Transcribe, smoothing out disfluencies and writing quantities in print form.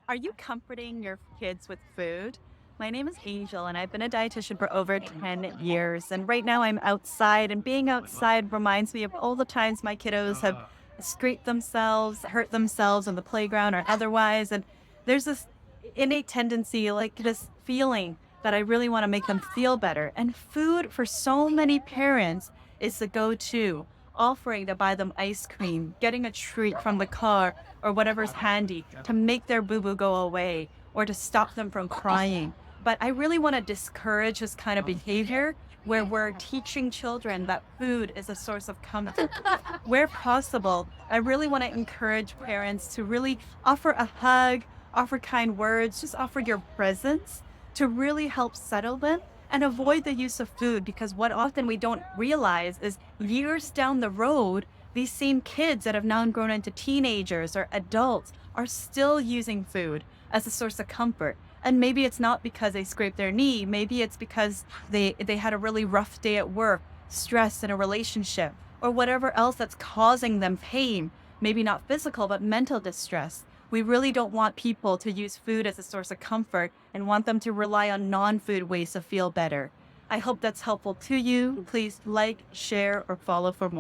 Are you comforting your kids with food? My name is Angel, and I've been a dietitian for over 10 years. And right now I'm outside, and being outside reminds me of all the times my kiddos have scraped themselves, hurt themselves on the playground or otherwise. And there's this innate tendency, like this feeling that I really want to make them feel better. And food for so many parents is the go to. Offering to buy them ice cream, getting a treat from the car or whatever's handy to make their boo boo go away or to stop them from crying. But I really want to discourage this kind of behavior where we're teaching children that food is a source of comfort. Where possible, I really want to encourage parents to really offer a hug, offer kind words, just offer your presence to really help settle them and avoid the use of food, because what often we don't realize is years down the road, these same kids that have now grown into teenagers or adults are still using food as a source of comfort. And maybe it's not because they scraped their knee. Maybe it's because they had a really rough day at work, stress in a relationship, or whatever else that's causing them pain. Maybe not physical, but mental distress. We really don't want people to use food as a source of comfort and want them to rely on non-food ways to feel better. I hope that's helpful to you. Please like, share, or follow for more.